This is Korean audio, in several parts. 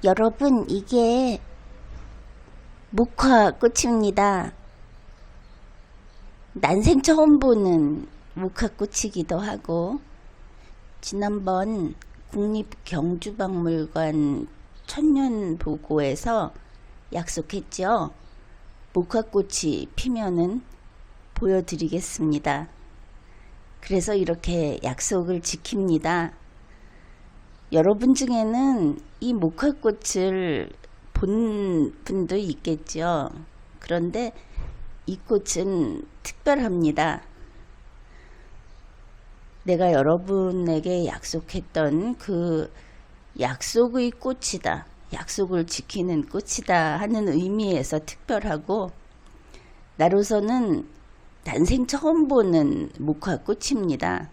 여러분, 이게 목화꽃입니다. 난생 처음 보는 목화꽃이기도 하고, 지난번 국립경주박물관 천년보고에서 약속했죠. 목화꽃이 피면은 보여드리겠습니다. 그래서 이렇게 약속을 지킵니다. 여러분 중에는 이 목화꽃을 본 분도 있겠죠. 그런데 이 꽃은 특별합니다. 내가 여러분에게 약속했던 그 약속의 꽃이다, 약속을 지키는 꽃이다 하는 의미에서 특별하고, 나로서는 난생 처음 보는 목화꽃입니다.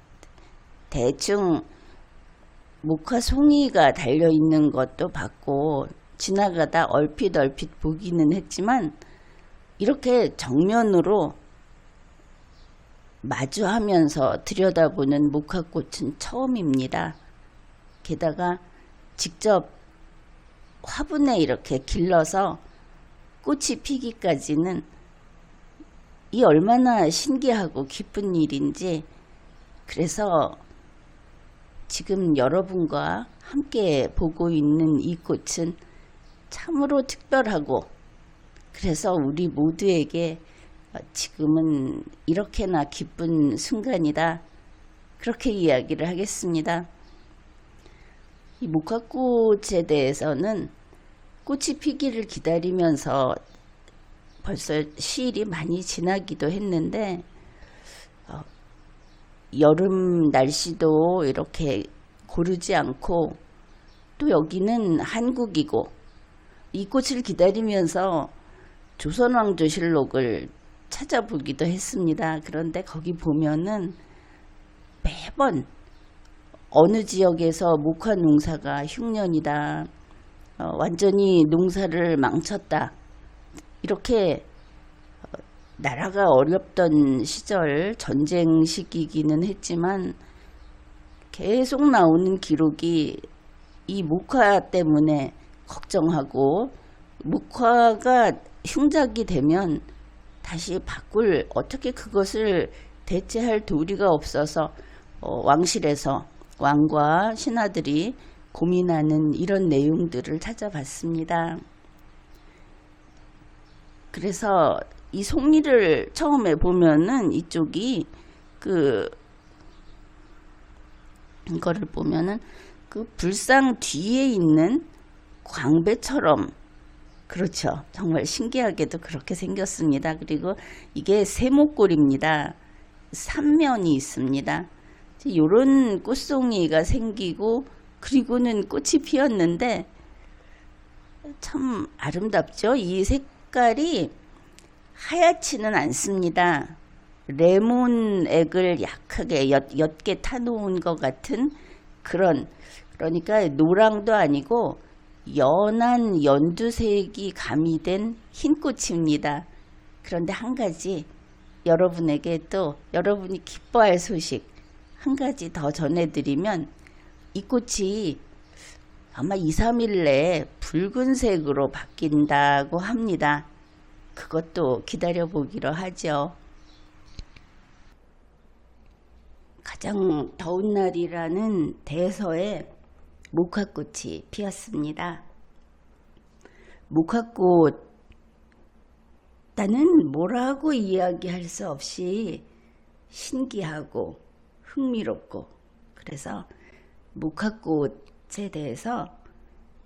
대충 목화송이가 달려있는 것도 봤고 지나가다 얼핏 보기는 했지만, 이렇게 정면으로 마주하면서 들여다보는 목화꽃은 처음입니다. 게다가 직접 화분에 이렇게 길러서 꽃이 피기까지는 이 얼마나 신기하고 기쁜 일인지, 그래서 지금 여러분과 함께 보고 있는 이 꽃은 참으로 특별하고, 그래서 우리 모두에게 지금은 이렇게나 기쁜 순간이다, 그렇게 이야기를 하겠습니다. 이 목화꽃에 대해서는 꽃이 피기를 기다리면서 벌써 시일이 많이 지나기도 했는데, 여름 날씨도 이렇게 고르지 않고, 또 여기는 한국이고, 이 꽃을 기다리면서 조선왕조실록을 찾아보기도 했습니다. 그런데 거기 보면은 매번 어느 지역에서 목화 농사가 흉년이다, 완전히 농사를 망쳤다, 이렇게 나라가 어렵던 시절, 전쟁 시기이기는 했지만 계속 나오는 기록이 이 목화 때문에 걱정하고, 목화가 흉작이 되면 다시 어떻게 그것을 대체할 도리가 없어서 왕실에서 왕과 신하들이 고민하는 이런 내용들을 찾아봤습니다. 그래서 이 송이를 처음에 보면은 이쪽이 이거를 보면은 그 불상 뒤에 있는 광배처럼, 그렇죠, 정말 신기하게도 그렇게 생겼습니다. 그리고 이게 세모꼴입니다. 3면이 있습니다. 이런 꽃송이가 생기고, 그리고는 꽃이 피었는데 참 아름답죠. 이 색깔이 하얗지는 않습니다. 레몬액을 약하게 옅게 타놓은 것 같은 그러니까 노랑도 아니고 연한 연두색이 가미된 흰 꽃입니다. 그런데 한 가지 여러분에게, 또 여러분이 기뻐할 소식 한 가지 더 전해드리면, 이 꽃이 아마 2, 3일 내에 붉은색으로 바뀐다고 합니다. 그것도 기다려보기로 하죠. 가장 더운 날이라는 대서에 목화꽃이 피었습니다. 목화꽃, 나는 뭐라고 이야기할 수 없이 신기하고 흥미롭고, 그래서 목화꽃에 대해서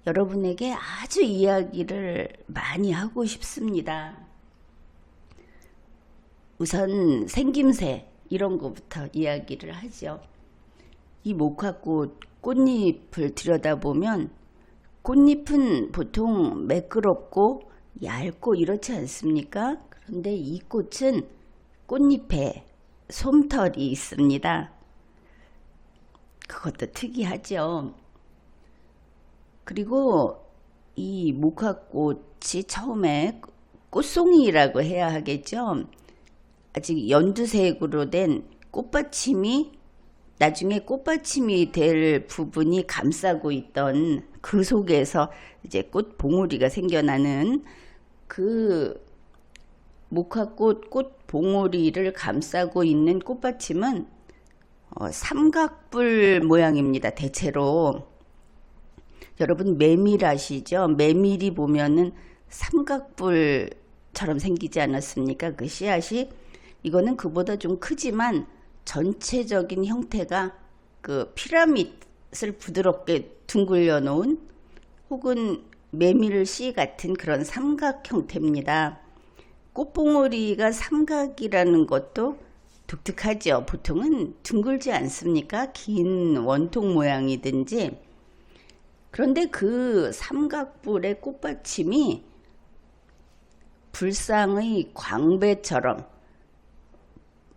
여러분에게 아주 이야기를 많이 하고 싶습니다. 우선 생김새 이런 것부터 이야기를 하죠. 이 목화꽃 꽃잎을 들여다보면, 꽃잎은 보통 매끄럽고 얇고 이렇지 않습니까? 그런데 이 꽃은 꽃잎에 솜털이 있습니다. 그것도 특이하죠. 그리고 이 목화꽃이 처음에 꽃송이라고 해야 하겠죠. 아직 연두색으로 된 꽃받침이 나중에 꽃받침이 될 부분이 감싸고 있던 그 속에서 이제 꽃 봉오리가 생겨나는 그 목화꽃 꽃 봉오리를 감싸고 있는 꽃받침은 삼각뿔 모양입니다. 대체로 여러분 메밀 아시죠? 메밀이 보면은 삼각뿔처럼 생기지 않았습니까? 그 씨앗이 이거는 그보다 좀 크지만 전체적인 형태가 그 피라밋을 부드럽게 둥글려 놓은 혹은 메밀씨 같은 그런 삼각 형태입니다. 꽃봉오리가 삼각이라는 것도 독특하죠. 보통은 둥글지 않습니까? 긴 원통 모양이든지. 그런데 그 삼각뿔의 꽃받침이 불상의 광배처럼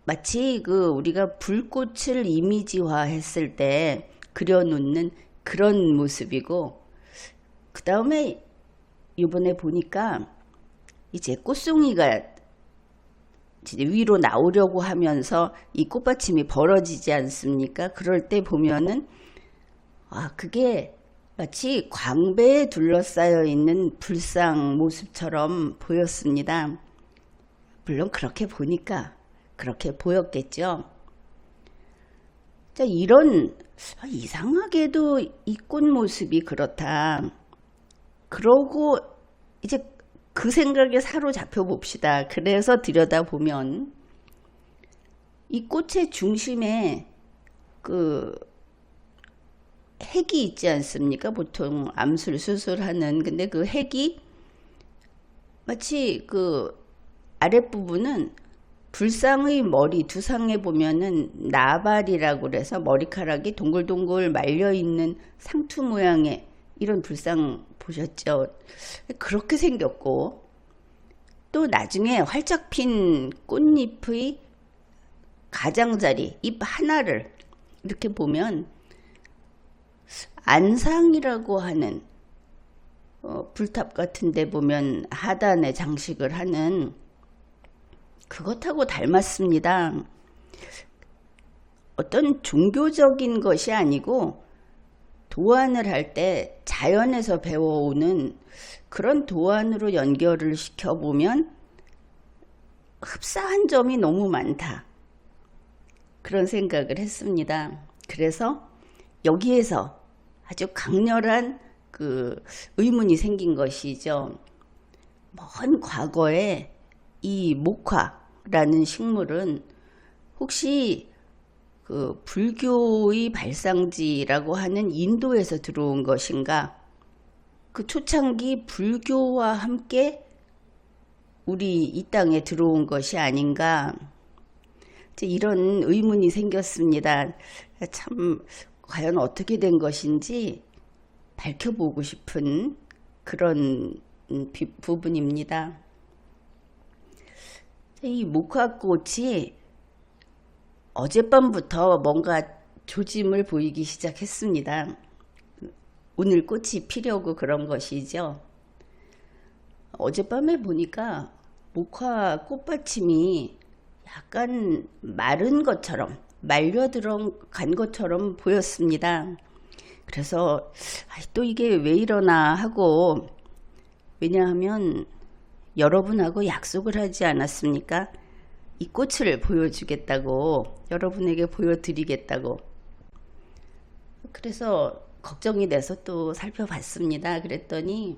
마치 그 우리가 불꽃을 이미지화 했을 때 그려놓는 그런 모습이고, 그 다음에 이번에 보니까 이제 꽃송이가 이제 위로 나오려고 하면서 이 꽃받침이 벌어지지 않습니까? 그럴 때 보면은 그게 마치 광배에 둘러싸여 있는 불상 모습처럼 보였습니다. 물론 그렇게 보니까 그렇게 보였겠죠. 자, 이런 이상하게도 이 꽃 모습이 그렇다. 그러고 이제 그 생각에 사로잡혀 봅시다. 그래서 들여다보면 이 꽃의 중심에 그 핵이 있지 않습니까? 보통 암술 수술하는. 근데 그 핵이 마치 그 아랫부분은 불상의 머리 두상에 보면은 나발이라고 그래서 머리카락이 동글동글 말려 있는 상투 모양의 이런 불상 보셨죠? 그렇게 생겼고, 또 나중에 활짝 핀 꽃잎의 가장자리 잎 하나를 이렇게 보면 안상이라고 하는 불탑 같은 데 보면 하단에 장식을 하는 그것하고 닮았습니다. 어떤 종교적인 것이 아니고 도안을 할 때 자연에서 배워오는 그런 도안으로 연결을 시켜보면 흡사한 점이 너무 많다. 그런 생각을 했습니다. 그래서 여기에서 아주 강렬한 그 의문이 생긴 것이죠. 먼 과거에 이 목화라는 식물은 혹시 그 불교의 발상지라고 하는 인도에서 들어온 것인가? 그 초창기 불교와 함께 우리 이 땅에 들어온 것이 아닌가? 이런 의문이 생겼습니다. 참 과연 어떻게 된 것인지 밝혀보고 싶은 그런 부분입니다. 이 목화꽃이 어젯밤부터 뭔가 조짐을 보이기 시작했습니다. 오늘 꽃이 피려고 그런 것이죠. 어젯밤에 보니까 목화 꽃받침이 약간 마른 것처럼 말려 들어간 것처럼 보였습니다. 그래서 또 이게 왜 이러나 하고, 왜냐하면 여러분하고 약속을 하지 않았습니까? 이 꽃을 보여주겠다고, 여러분에게 보여드리겠다고. 그래서 걱정이 돼서 또 살펴봤습니다. 그랬더니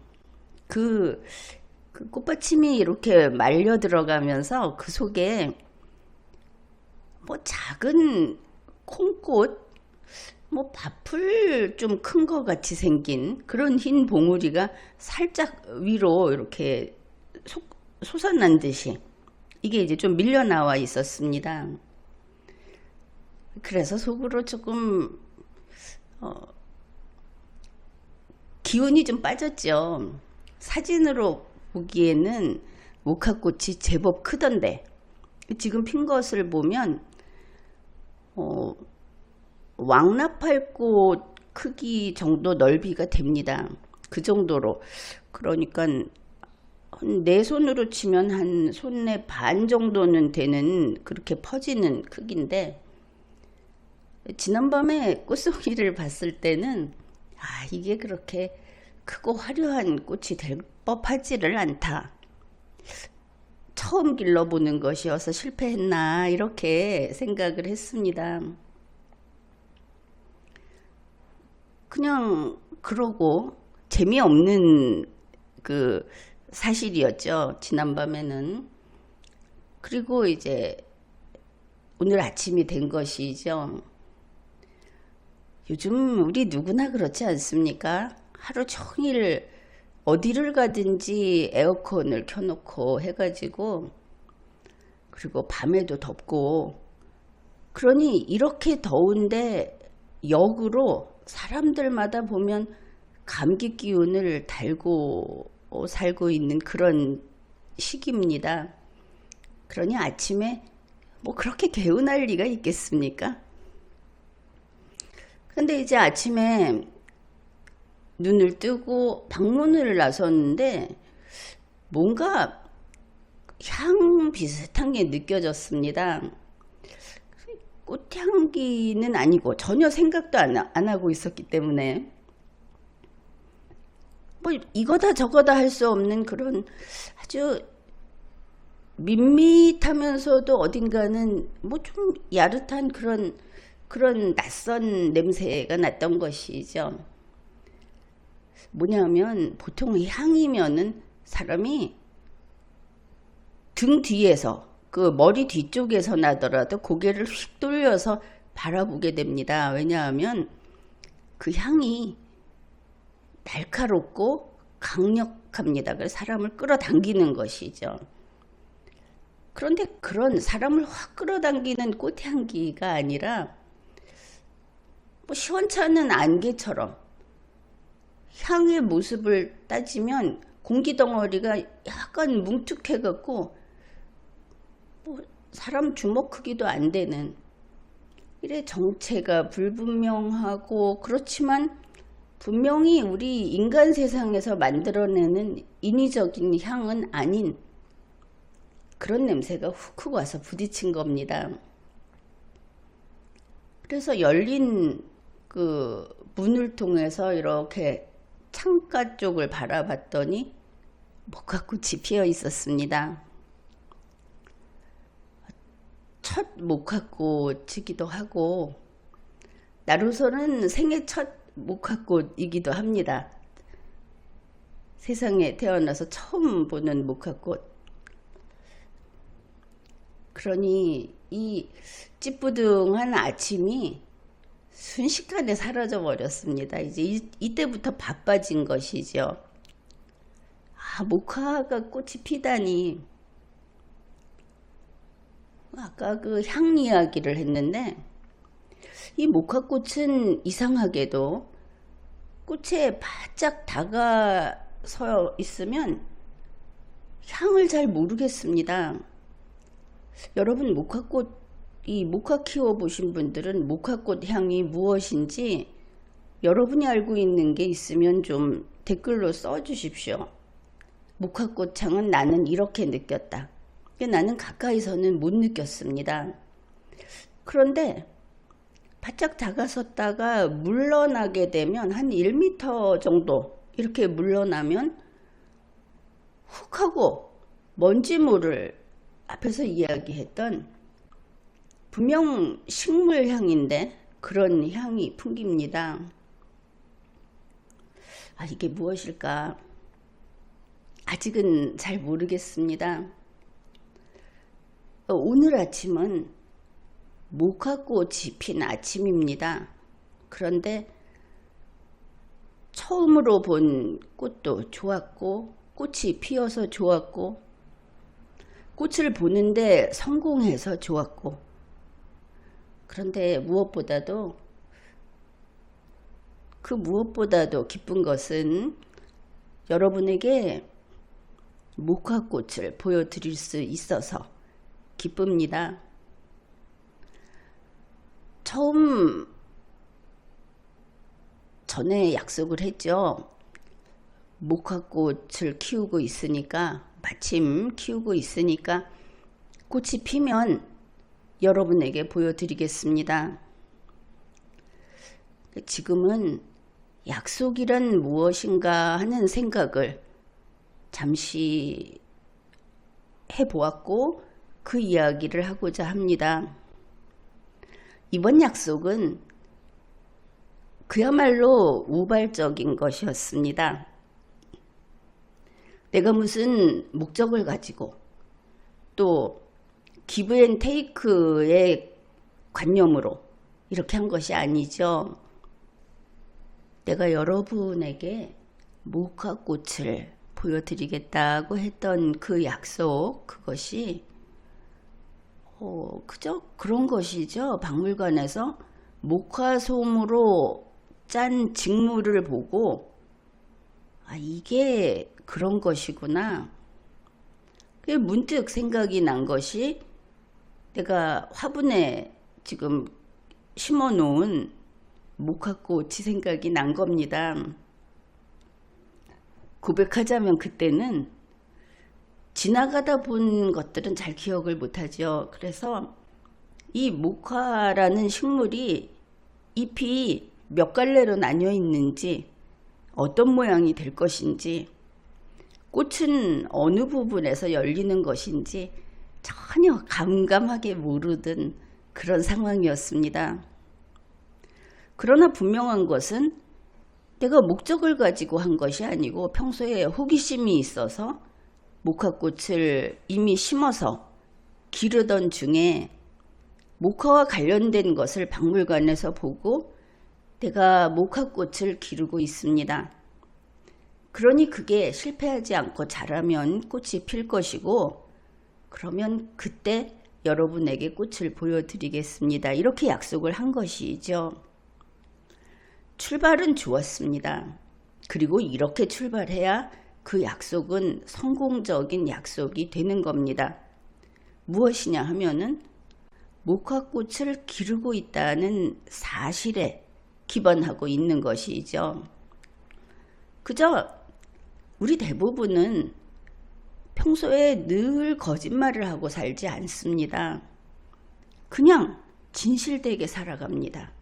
그 꽃받침이 이렇게 말려 들어가면서 그 속에 뭐 작은 콩꽃, 뭐 밥풀 좀 큰 것 같이 생긴 그런 흰 봉우리가 살짝 위로 이렇게 솟아난 듯이 이게 이제 좀 밀려 나와 있었습니다. 그래서 속으로 조금 기운이 좀 빠졌죠. 사진으로 보기에는 목화꽃이 제법 크던데 지금 핀 것을 보면 왕나팔꽃 크기 정도 넓이가 됩니다. 그 정도로. 그러니까 내 손으로 치면 한 손의 반 정도는 되는 그렇게 퍼지는 크기인데, 지난밤에 꽃송이를 봤을 때는 이게 그렇게 크고 화려한 꽃이 될 법하지를 않다. 처음 길러보는 것이어서 실패했나 이렇게 생각을 했습니다. 그냥 그러고 재미없는 그 사실이었죠. 지난밤에는. 그리고 이제 오늘 아침이 된 것이죠. 요즘 우리 누구나 그렇지 않습니까? 하루 종일 어디를 가든지 에어컨을 켜놓고 해가지고, 그리고 밤에도 덥고, 그러니 이렇게 더운데 역으로 사람들마다 보면 감기 기운을 달고 살고 있는 그런 시기입니다. 그러니 아침에 뭐 그렇게 개운할 리가 있겠습니까? 근데 이제 아침에 눈을 뜨고 방문을 나섰는데 뭔가 향 비슷한 게 느껴졌습니다. 꽃향기는 아니고 전혀 생각도 안 하고 있었기 때문에 뭐 이거다 저거다 할 수 없는 그런 아주 밋밋하면서도 어딘가는 뭐 좀 야릇한 그런 낯선 냄새가 났던 것이죠. 뭐냐면 보통 향이면은 사람이 등 뒤에서 그 머리 뒤쪽에서 나더라도 고개를 휙 돌려서 바라보게 됩니다. 왜냐하면 그 향이 날카롭고 강력합니다. 그래서 사람을 끌어당기는 것이죠. 그런데 그런 사람을 확 끌어당기는 꽃향기가 아니라 뭐 시원찮은 안개처럼 향의 모습을 따지면 공기덩어리가 약간 뭉툭해갖고 뭐 사람 주먹 크기도 안 되는 이래 정체가 불분명하고 그렇지만 분명히 우리 인간 세상에서 만들어내는 인위적인 향은 아닌 그런 냄새가 훅훅 와서 부딪힌 겁니다. 그래서 열린 그 문을 통해서 이렇게 창가 쪽을 바라봤더니 목화꽃이 피어 있었습니다. 첫 목화꽃이기도 하고 나로서는 생애 첫 목화꽃이기도 합니다. 세상에 태어나서 처음 보는 목화꽃. 그러니 이 찌뿌둥한 아침이 순식간에 사라져 버렸습니다. 이제 이때부터 바빠진 것이죠. 목화가 꽃이 피다니. 아까 그 향 이야기를 했는데 이 목화꽃은 이상하게도 꽃에 바짝 다가서 있으면 향을 잘 모르겠습니다. 여러분 목화 키워보신 분들은 목화꽃 향이 무엇인지 여러분이 알고 있는 게 있으면 좀 댓글로 써주십시오. 목화꽃 향은 나는 이렇게 느꼈다. 나는 가까이서는 못 느꼈습니다. 그런데 바짝 다가섰다가 물러나게 되면 한 1m 정도 이렇게 물러나면 훅 하고 먼지모를 앞에서 이야기했던 분명 식물향인데 그런 향이 풍깁니다. 이게 무엇일까? 아직은 잘 모르겠습니다. 오늘 아침은 목화꽃이 핀 아침입니다. 그런데 처음으로 본 꽃도 좋았고 꽃이 피어서 좋았고 꽃을 보는데 성공해서 좋았고 그런데 무엇보다도 기쁜 것은 여러분에게 목화꽃을 보여드릴 수 있어서 기쁩니다. 처음 전에 약속을 했죠. 목화꽃을 키우고 있으니까 마침 키우고 있으니까 꽃이 피면 여러분에게 보여드리겠습니다. 지금은 약속이란 무엇인가 하는 생각을 잠시 해보았고 그 이야기를 하고자 합니다. 이번 약속은 그야말로 우발적인 것이었습니다. 내가 무슨 목적을 가지고 또 기브 앤 테이크의 관념으로 이렇게 한 것이 아니죠. 내가 여러분에게 모카꽃을 보여드리겠다고 했던 그 약속, 그것이 그저 그런 것이죠. 박물관에서 목화솜으로 짠 직물을 보고 이게 그런 것이구나. 그게 문득 생각이 난 것이 내가 화분에 지금 심어 놓은 목화꽃이 생각이 난 겁니다. 고백하자면 그때는 지나가다 본 것들은 잘 기억을 못하죠. 그래서 이 목화라는 식물이 잎이 몇 갈래로 나뉘어 있는지, 어떤 모양이 될 것인지, 꽃은 어느 부분에서 열리는 것인지 전혀 감감하게 모르던 그런 상황이었습니다. 그러나 분명한 것은 내가 목적을 가지고 한 것이 아니고 평소에 호기심이 있어서 목화꽃을 이미 심어서 기르던 중에 목화와 관련된 것을 박물관에서 보고 내가 목화꽃을 기르고 있습니다. 그러니 그게 실패하지 않고 자라면 꽃이 필 것이고 그러면 그때 여러분에게 꽃을 보여드리겠습니다. 이렇게 약속을 한 것이죠. 출발은 좋았습니다. 그리고 이렇게 출발해야 그 약속은 성공적인 약속이 되는 겁니다. 무엇이냐 하면은 목화꽃을 기르고 있다는 사실에 기반하고 있는 것이죠. 그저 우리 대부분은 평소에 늘 거짓말을 하고 살지 않습니다. 그냥 진실되게 살아갑니다.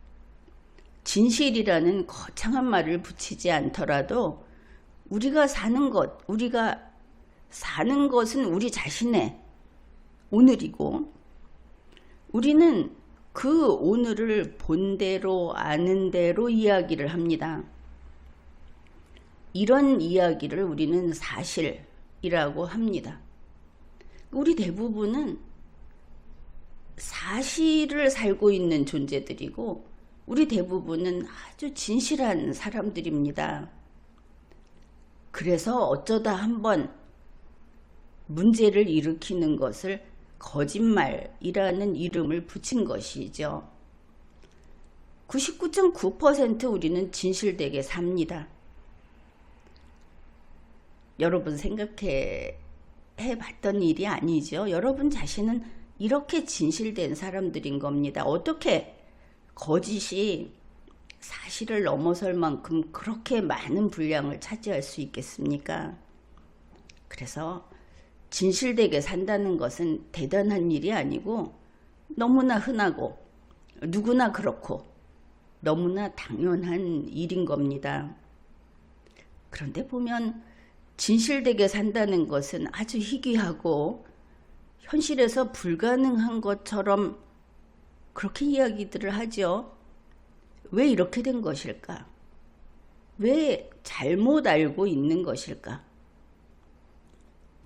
진실이라는 거창한 말을 붙이지 않더라도 우리가 사는 것은 우리 자신의 오늘이고 우리는 그 오늘을 본대로 아는 대로 이야기를 합니다. 이런 이야기를 우리는 사실이라고 합니다. 우리 대부분은 사실을 살고 있는 존재들이고 우리 대부분은 아주 진실한 사람들입니다. 그래서 어쩌다 한번 문제를 일으키는 것을 거짓말이라는 이름을 붙인 것이죠. 99.9% 우리는 진실되게 삽니다. 여러분 생각해 봤던 일이 아니죠. 여러분 자신은 이렇게 진실된 사람들인 겁니다. 어떻게 거짓이 사실을 넘어설 만큼 그렇게 많은 분량을 차지할 수 있겠습니까? 그래서 진실되게 산다는 것은 대단한 일이 아니고 너무나 흔하고 누구나 그렇고 너무나 당연한 일인 겁니다. 그런데 보면 진실되게 산다는 것은 아주 희귀하고 현실에서 불가능한 것처럼 그렇게 이야기들을 하죠. 왜 이렇게 된 것일까? 왜 잘못 알고 있는 것일까?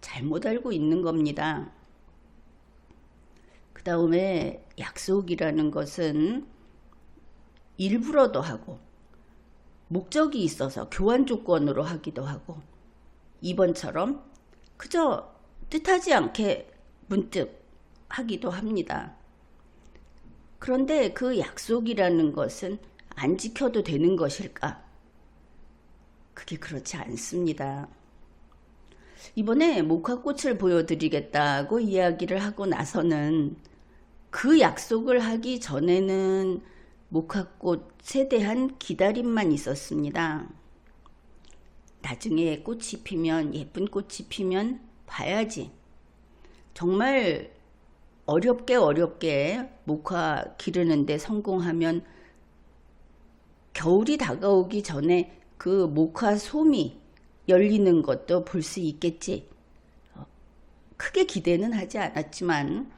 잘못 알고 있는 겁니다. 그 다음에 약속이라는 것은 일부러도 하고 목적이 있어서 교환 조건으로 하기도 하고 이번처럼 그저 뜻하지 않게 문득 하기도 합니다. 그런데 그 약속이라는 것은 안 지켜도 되는 것일까? 그게 그렇지 않습니다. 이번에 목화꽃을 보여드리겠다고 이야기를 하고 나서는 그 약속을 하기 전에는 목화꽃에 대한 기다림만 있었습니다. 나중에 꽃이 피면, 예쁜 꽃이 피면 봐야지. 정말 어렵게 목화 기르는데 성공하면 겨울이 다가오기 전에 그 목화 솜이 열리는 것도 볼 수 있겠지. 크게 기대는 하지 않았지만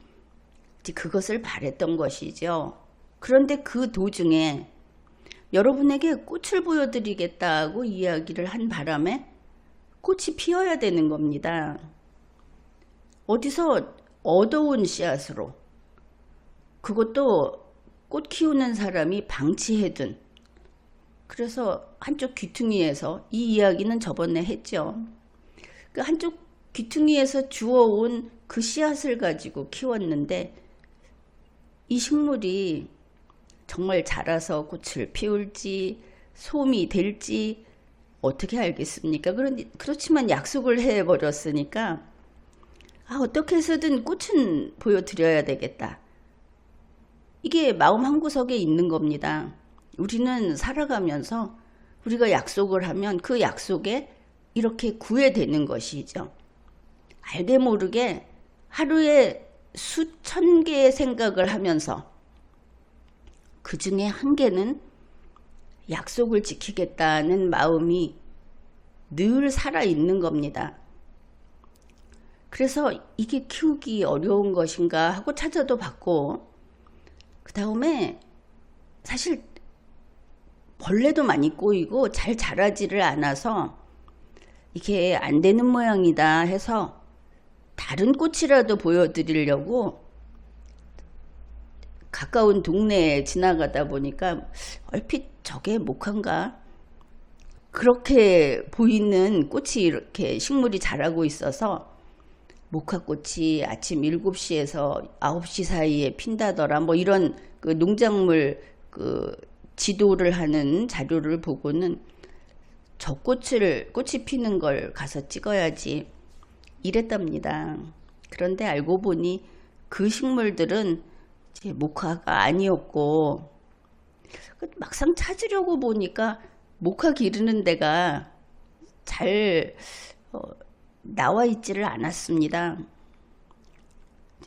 그것을 바랬던 것이죠. 그런데 그 도중에 여러분에게 꽃을 보여드리겠다고 이야기를 한 바람에 꽃이 피어야 되는 겁니다. 어디서 얻어온 씨앗으로, 그것도 꽃 키우는 사람이 방치해둔, 그래서 한쪽 귀퉁이에서, 이 이야기는 저번에 했죠. 그 한쪽 귀퉁이에서 주워온 그 씨앗을 가지고 키웠는데 이 식물이 정말 자라서 꽃을 피울지 솜이 될지 어떻게 알겠습니까? 그렇지만 약속을 해버렸으니까 어떻게 해서든 꽃은 보여드려야 되겠다. 이게 마음 한구석에 있는 겁니다. 우리는 살아가면서 우리가 약속을 하면 그 약속에 이렇게 구애되는 것이죠. 알게 모르게 하루에 수천 개의 생각을 하면서 그 중에 한 개는 약속을 지키겠다는 마음이 늘 살아있는 겁니다. 그래서 이게 키우기 어려운 것인가 하고 찾아도 봤고, 그 다음에 사실 벌레도 많이 꼬이고 잘 자라지를 않아서 이게 안 되는 모양이다 해서 다른 꽃이라도 보여드리려고 가까운 동네에 지나가다 보니까 얼핏 저게 목화인가? 그렇게 보이는 꽃이 이렇게 식물이 자라고 있어서 목화꽃이 아침 7시에서 9시 사이에 핀다더라, 뭐 이런 그 농작물 그 지도를 하는 자료를 보고는 저 꽃이 피는 걸 가서 찍어야지 이랬답니다. 그런데 알고 보니 그 식물들은 이제 목화가 아니었고, 막상 찾으려고 보니까 목화 기르는 데가 잘 나와 있지를 않았습니다.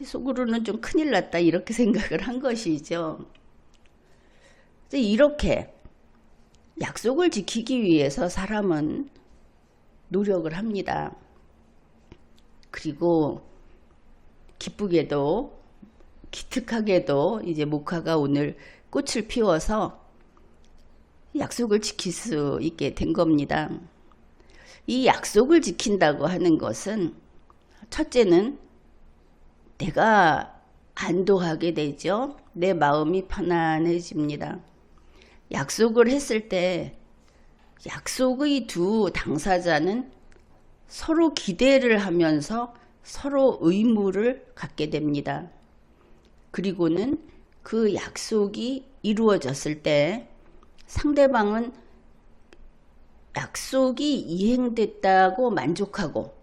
속으로는 좀 큰일 났다 이렇게 생각을 한 것이죠. 이렇게 약속을 지키기 위해서 사람은 노력을 합니다. 그리고 기쁘게도 기특하게도 이제 목화가 오늘 꽃을 피워서 약속을 지킬 수 있게 된 겁니다. 이 약속을 지킨다고 하는 것은 첫째는 내가 안도하게 되죠. 내 마음이 편안해집니다. 약속을 했을 때 약속의 두 당사자는 서로 기대를 하면서 서로 의무를 갖게 됩니다. 그리고는 그 약속이 이루어졌을 때 상대방은 약속이 이행됐다고 만족하고,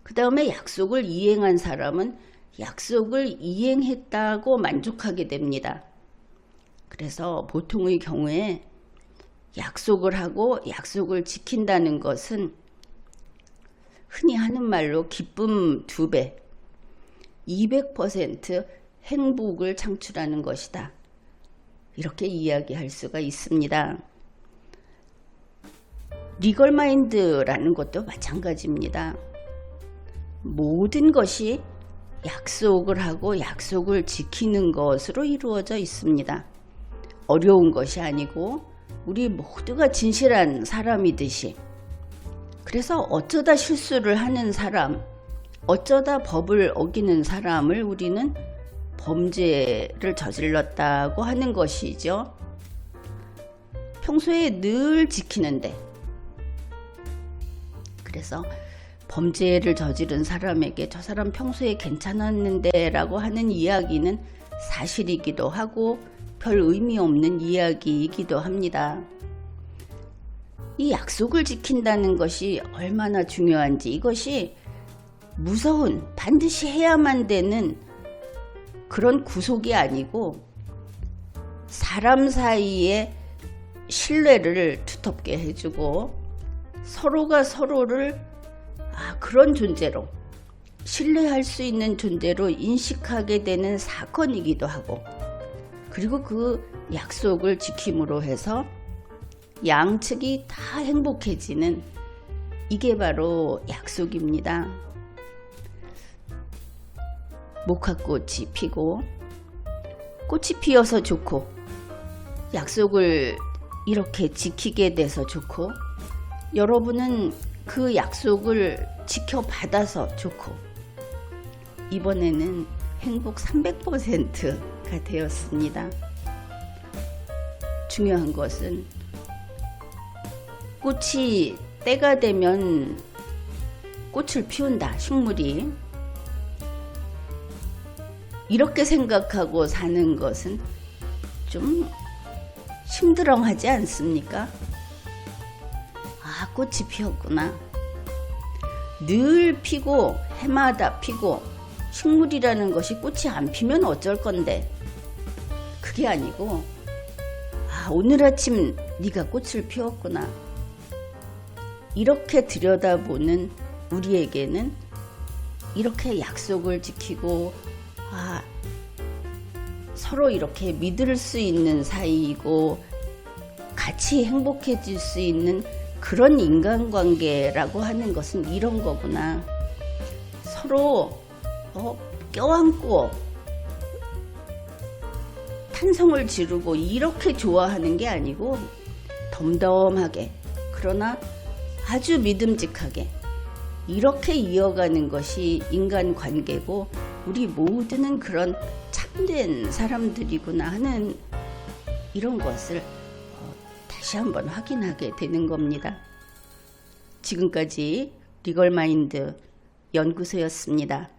그 다음에 약속을 이행한 사람은 약속을 이행했다고 만족하게 됩니다. 그래서 보통의 경우에 약속을 하고 약속을 지킨다는 것은 흔히 하는 말로 기쁨 2배, 200% 행복을 창출하는 것이다. 이렇게 이야기할 수가 있습니다. 리걸마인드라는 것도 마찬가지입니다. 모든 것이 약속을 하고 약속을 지키는 것으로 이루어져 있습니다. 어려운 것이 아니고 우리 모두가 진실한 사람이듯이, 그래서 어쩌다 실수를 하는 사람, 어쩌다 법을 어기는 사람을 우리는 범죄를 저질렀다고 하는 것이죠. 평소에 늘 지키는데, 그래서 범죄를 저지른 사람에게 저 사람 평소에 괜찮았는데 라고 하는 이야기는 사실이기도 하고 별 의미 없는 이야기이기도 합니다. 이 약속을 지킨다는 것이 얼마나 중요한지, 이것이 무서운, 반드시 해야만 되는 그런 구속이 아니고 사람 사이의 신뢰를 두텁게 해주고 서로가 서로를 그런 존재로, 신뢰할 수 있는 존재로 인식하게 되는 사건이기도 하고, 그리고 그 약속을 지킴으로 해서 양측이 다 행복해지는 이게 바로 약속입니다. 목화꽃이 피고 꽃이 피어서 좋고 약속을 이렇게 지키게 돼서 좋고 여러분은 그 약속을 지켜받아서 좋고 이번에는 행복 300%가 되었습니다. 중요한 것은 꽃이 때가 되면 꽃을 피운다. 식물이 이렇게 생각하고 사는 것은 좀 심드렁하지 않습니까? 아, 꽃이 피었구나. 늘 피고 해마다 피고 식물이라는 것이 꽃이 안 피면 어쩔 건데 그게 아니고 아, 오늘 아침 네가 꽃을 피웠구나. 이렇게 들여다보는 우리에게는 이렇게 약속을 지키고 아, 서로 이렇게 믿을 수 있는 사이이고 같이 행복해질 수 있는 그런 인간관계라고 하는 것은 이런 거구나. 서로 껴안고 탄성을 지르고 이렇게 좋아하는 게 아니고 덤덤하게 그러나 아주 믿음직하게 이렇게 이어가는 것이 인간관계고 우리 모두는 그런 참된 사람들이구나 하는 이런 것을 다시 한번 확인하게 되는 겁니다. 지금까지 리걸마인드 연구소였습니다.